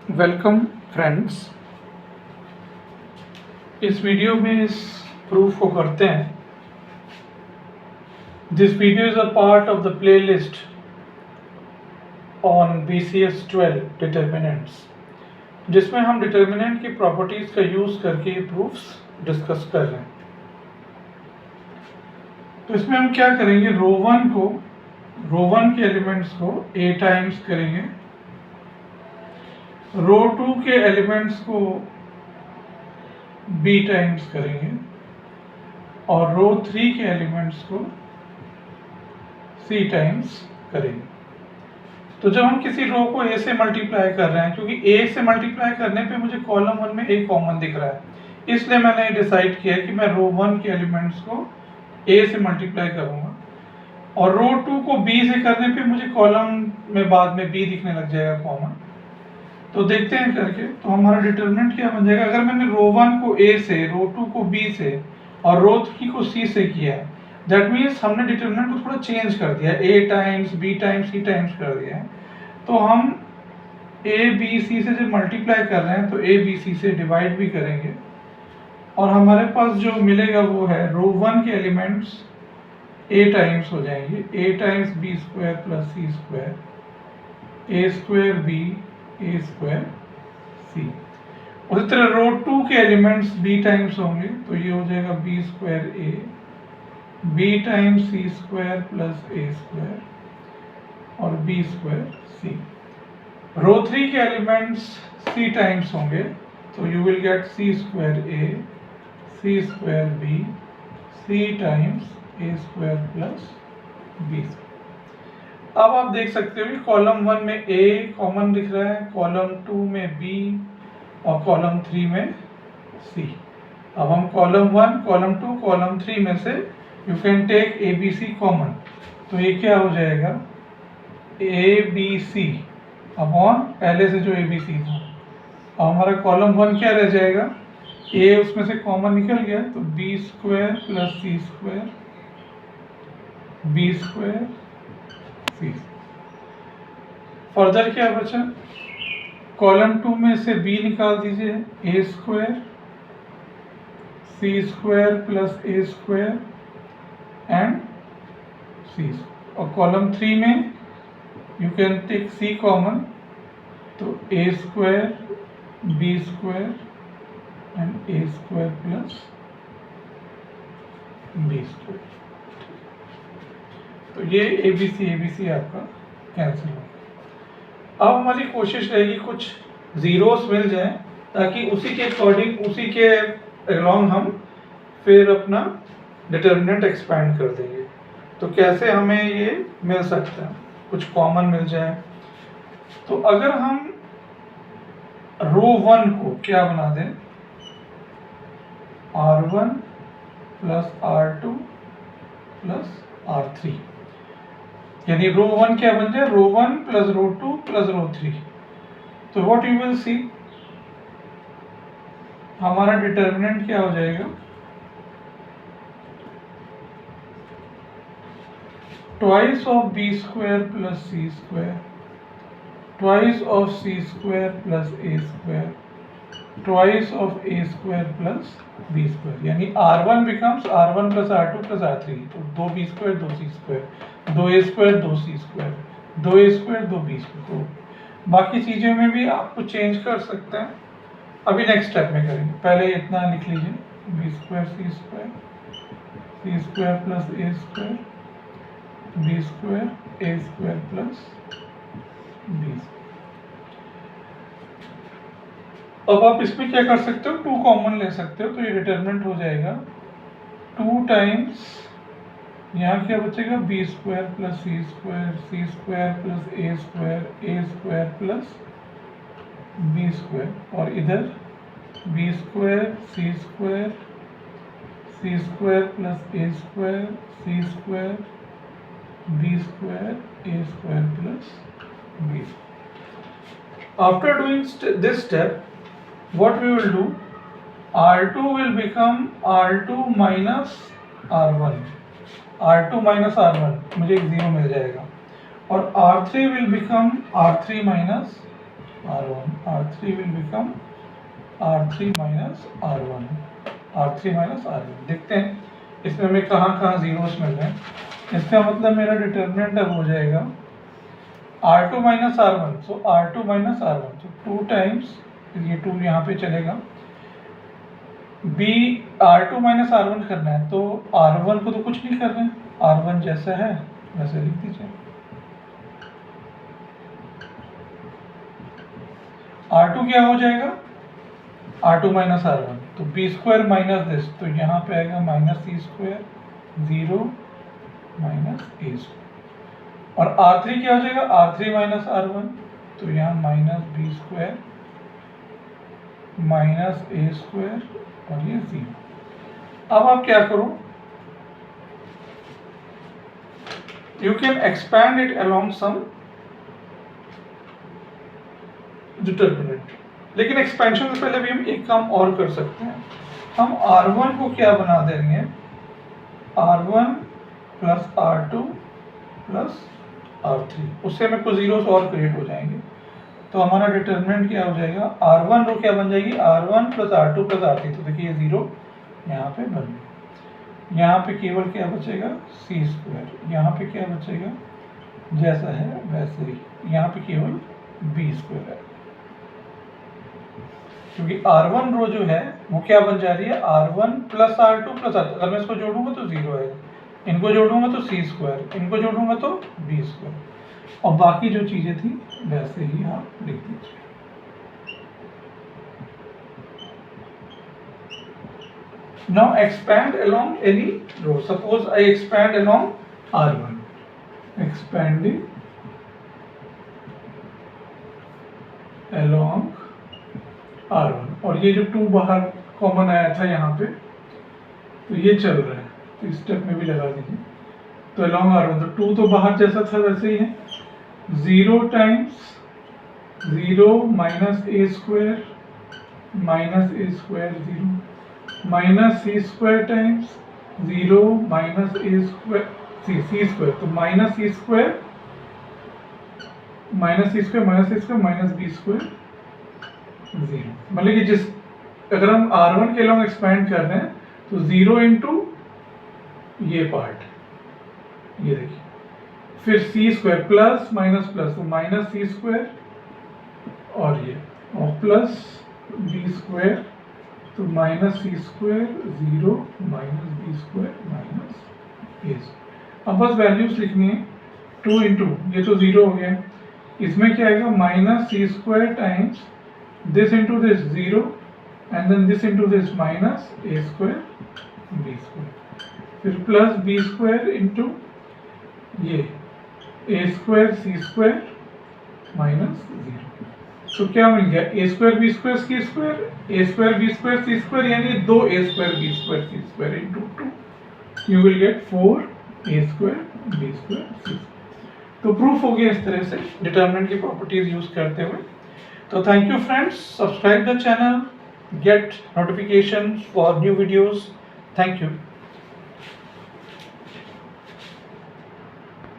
Welcome friends. इस video में इस प्रूफ को करते हैं। This video is a part of the playlist on BCS 12 determinants, जिसमें हम डिटर्मिनेंट की प्रॉपर्टीज का यूज करके ये प्रूफ्स डिस्कस कर रहे हैं। तो इसमें हम क्या करेंगे, रो वन के एलिमेंट्स को A टाइम्स करेंगे, रो टू के एलिमेंट्स को B टाइम्स करेंगे और रो थ्री के एलिमेंट्स को C टाइम्स करेंगे। तो जब हम किसी रो को A से मल्टीप्लाई कर रहे हैं, क्योंकि A से मल्टीप्लाई करने पे मुझे कॉलम वन में A कॉमन दिख रहा है, इसलिए मैंने डिसाइड किया कि मैं रो वन के एलिमेंट्स को A से मल्टीप्लाई करूंगा और रो टू को B से करने पे मुझे कॉलम में बाद में B दिखने लग जाएगा कॉमन। तो देखते हैं करके। तो हमारा डिटरमिनेंट क्या बन जाएगा, अगर मैंने रो वन को A से, रो टू को B से और रो थ्री को C से किया है, दैट मीन्स हमने डिटरमिनेंट को थोड़ा चेंज कर दिया, A times B times C times कर दिया है। तो हम A B C से जब मल्टीप्लाई कर रहे हैं तो A B C से डिवाइड भी करेंगे और हमारे पास जो मिलेगा वो है रो वन के एलिमेंट्स A टाइम्स हो जाएंगे, A times B square plus C square, A square B A square C। उसी तरह रो टू के एलिमेंट्स B टाइम्स होंगे, तो ये हो जाएगा B square A, B times C square plus A square और B square C। Row three के एलिमेंट्स C टाइम्स होंगे, तो you will get C square A, C square B, C times A square plus B square. अब आप देख सकते हो कि कॉलम वन में A कॉमन दिख रहा है, कॉलम टू में B और कॉलम थ्री में C। अब हम column one, column two, column three में से you can take ABC common, तो ये क्या हो जाएगा, ABC अपॉन पहले से जो ABC था। अब हमारा कॉलम वन क्या रह जाएगा, A उसमें से कॉमन निकल गया, तो B square plus C square, B square C। Further क्या बचा, कॉलम टू में से B निकाल दीजिए, A square C square plus A square and C। और कॉलम थ्री में you can take C common, तो A square B square and A square plus B square. तो ये ABC आपका कैंसिल हो। अब हमारी कोशिश रहेगी कुछ जीरोस मिल जाए, ताकि उसी के अकॉर्डिंग, उसी के अलोंग हम फिर अपना डिटर्मिनेंट एक्सपैंड कर देंगे। तो कैसे हमें ये मिल सकता है, कुछ कॉमन मिल जाए। तो अगर हम रो वन को क्या बना दें, R1 plus R2 plus R3, यानी रो वन क्या बन जाए, row one plus row two plus row three. तो व्हाट यू विल सी, हमारा डिटर्मिनेंट क्या हो जाएगा, twice of B square plus C square, twice of C square plus A square, twice of A square plus B square. यानी R1 becomes R1 plus R2 plus R3, तो दो B square दो C square, दो A square दो C square, दो A square दो B square. तो बाकी चीज़ों में भी आप कुछ चेंज कर सकते हैं, अभी नेक्स्ट स्टेप में करेंगे। पहले इतना लिख लीजिए, B square C square, C square plus A square, B square A square plus B square. अब आप इसमें क्या कर सकते हो, टू कॉमन ले सकते हो, तो ये डिटरमिनेंट हो जाएगा टू टाइम्स, यहाँ क्या बचेगा, B square plus C square, C square plus A square, A square plus B square, और इधर B square C square, C square plus A square, C square B square, A square plus B square. After doing this step, what we will do, R2 will become R2 minus R1, R2 minus R1 मुझे एक zero मिल जाएगा, और R3 will become R3 minus R1, R3 will become R3 minus R1, R3 minus R1। देखते हैं इसमें हमें कहाँ zeros मिल रहे हैं। इसका मतलब मेरा डिटर्मिनेंट अब हो जाएगा R2 माइनस R1, सो R2 माइनस R1, तो 2 टाइम्स, ये 2 यहाँ पे चलेगा। B R2 माइनस R1 करना है, तो R1 को तो कुछ नहीं कर रहे हैं, R1 जैसा है वैसे लिख दीजिए। R2 क्या हो जाएगा, R2 माइनस R1, तो बी स्क्वायर माइनस दिस, तो यहाँ पे आएगा minus C square, 0 minus A square. और R3 क्या हो जाएगा, R3 माइनस R1, तो यहाँ minus B square minus A square और ये 0। अब आप क्या करो, you can expand it along some determinant. लेकिन एक्सपेंशन से पहले भी हम एक काम और कर सकते हैं। हम R1 को क्या बना देंगे, R1 plus R2 plus R3, उससे हमें कुछ जीरोस और क्रिएट हो जाएंगे। तो हमारा डिटर्मिनेंट क्या हो जाएगा, R1 रो क्या बन जाएगी, R1 plus R2 plus R3। तो देखिए ये 0 यहाँ पे बन गया। यहाँ पे केवल क्या बचेगा, सी स्क्वायर। यहाँ पे क्या बचेगा, जैसा है वैसे ही। यहाँ पे केवल बी स्क्वायर है, क्योंकि R1 रो जो है वो क्या बन जा रही है, R1 plus R2 plus R3। अगर मैं इसको जोड़ूंगा तो 0 आएगा, इनको जोड़ूंगा तो सी स्क्वायर, इनको जोड़ूंगा तो बी स्क्वायर, और बाकी जो चीजें थी वैसे ही आप लिख दीजिए। Now expand along any row. Suppose I expand along R1. Expanding along R1, और ये जो 2 बाहर कॉमन आया था यहाँ पे, तो ये चल रहा है, तो इस स्टेप में भी लगा दीजिए। तो along R1, तो 2 तो बाहर जैसा था वैसे ही है। 0 times 0 minus A square minus A square 0, minus C square times 0 minus A square C square, तो minus C square minus C square minus C square minus B square 0। मतलब कि जिस, अगर हम R1 के लॉन्ग एक्सपैंड कर रहे हैं तो 0 इंटू ये पार्ट, ये देखिए, फिर C square plus minus plus, तो माइनस सी स्क्वायर और ये, और प्लस बी स्क्वायर, तो minus C square 0 minus B square minus A square. अब बस वैल्यूज लिखनी है। 2 इंटू, ये तो 0 हो गया, इसमें क्या आएगा, minus C square times this into this 0 and then this into this minus a square b square, फिर प्लस b square into ये a square c square minus 0। तो क्या मिल गया, a square b square c square, a square b square c square, यानी 2 a square b square c square into 2, you will get 4 a square b square c square। तो proof हो गया इस तरह से डिटर्मिनेंट की प्रॉपर्टीज यूज करते हुए। So thank you friends, subscribe the channel, get notifications for new videos. Thank you.